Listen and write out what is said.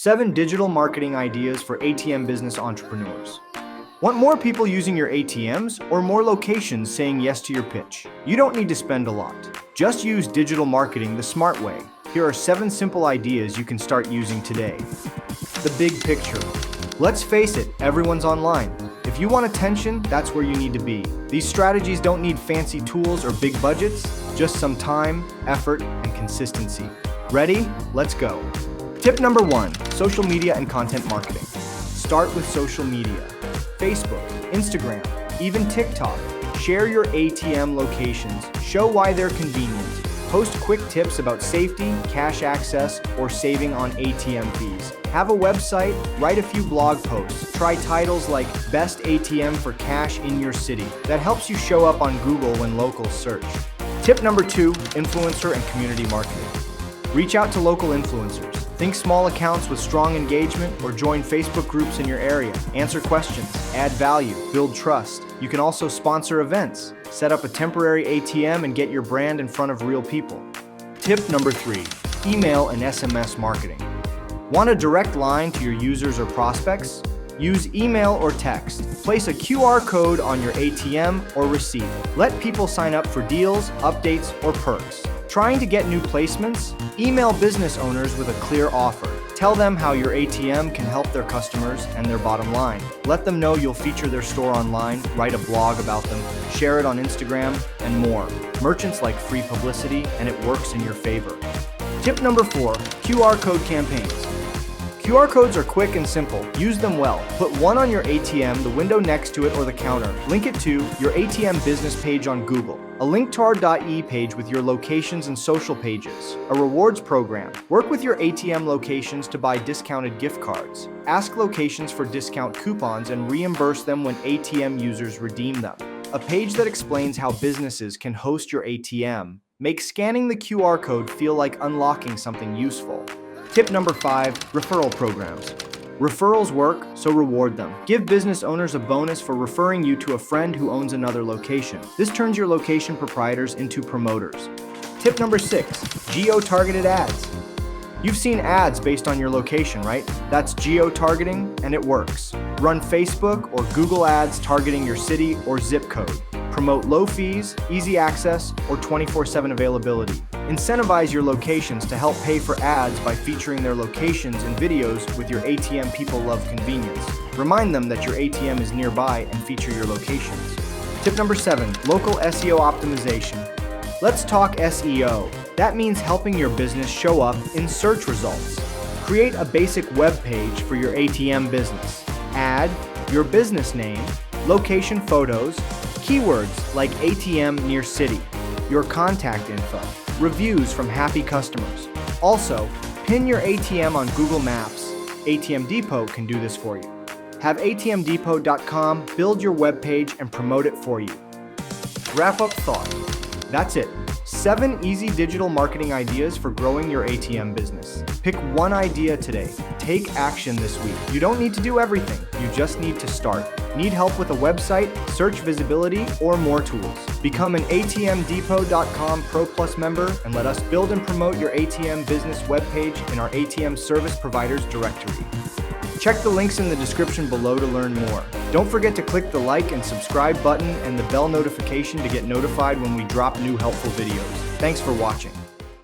7 digital marketing ideas for ATM business entrepreneurs. Want more people using your ATMs or more locations saying yes to your pitch? You don't need to spend a lot. Just use digital marketing the smart way. Here are 7 simple ideas you can start using today. The big picture. Let's face it, everyone's online. If you want attention, that's where you need to be. These strategies don't need fancy tools or big budgets, just some time, effort, and consistency. Ready? Let's go. Tip number 1, social media and content marketing. Start with social media. Facebook, Instagram, even TikTok. Share your ATM locations, show why they're convenient. Post quick tips about safety, cash access, or saving on ATM fees. Have a website, write a few blog posts. Try titles like Best ATM for Cash in Your City. That helps you show up on Google when locals search. Tip number 2, influencer and community marketing. Reach out to local influencers. Think small accounts with strong engagement or join Facebook groups in your area. Answer questions, add value, build trust. You can also sponsor events. Set up a temporary ATM and get your brand in front of real people. Tip number 3, email and SMS marketing. Want a direct line to your users or prospects? Use email or text. Place a QR code on your ATM or receipt. Let people sign up for deals, updates, or perks. Trying to get new placements? Email business owners with a clear offer. Tell them how your ATM can help their customers and their bottom line. Let them know you'll feature their store online, write a blog about them, share it on Instagram, and more. Merchants like free publicity, and it works in your favor. Tip number 4, QR code campaigns. QR codes are quick and simple. Use them well. Put one on your ATM, the window next to it, or the counter. Link it to your ATM business page on Google. A link to our .e page with your locations and social pages. A rewards program. Work with your ATM locations to buy discounted gift cards. Ask locations for discount coupons and reimburse them when ATM users redeem them. A page that explains how businesses can host your ATM. Make scanning the QR code feel like unlocking something useful. Tip number 5, referral programs. Referrals work, so reward them. Give business owners a bonus for referring you to a friend who owns another location. This turns your location proprietors into promoters. Tip number 6, geo-targeted ads. You've seen ads based on your location, right? That's geo-targeting, and it works. Run Facebook or Google ads targeting your city or zip code. Promote low fees, easy access, or 24/7 availability. Incentivize your locations to help pay for ads by featuring their locations in videos with your ATM People Love Convenience. Remind them that your ATM is nearby and feature your locations. Tip number 7, local SEO optimization. Let's talk SEO. That means helping your business show up in search results. Create a basic web page for your ATM business. Add your business name, location photos, keywords like ATM near city, your contact info, reviews from happy customers. Also, pin your ATM on Google Maps. ATM Depot can do this for you. Have atmdepot.com build your web page and promote it for you. Wrap up thought. That's it. 7 easy digital marketing ideas for growing your ATM business. Pick one idea today. Take action this week. You don't need to do everything. You just need to start. Need help with a website, search visibility, or more tools? Become an atmdepot.com Pro Plus member and let us build and promote your ATM business webpage in our ATM service providers directory. Check the links in the description below to learn more. Don't forget to click the like and subscribe button and the bell notification to get notified when we drop new helpful videos. Thanks for watching.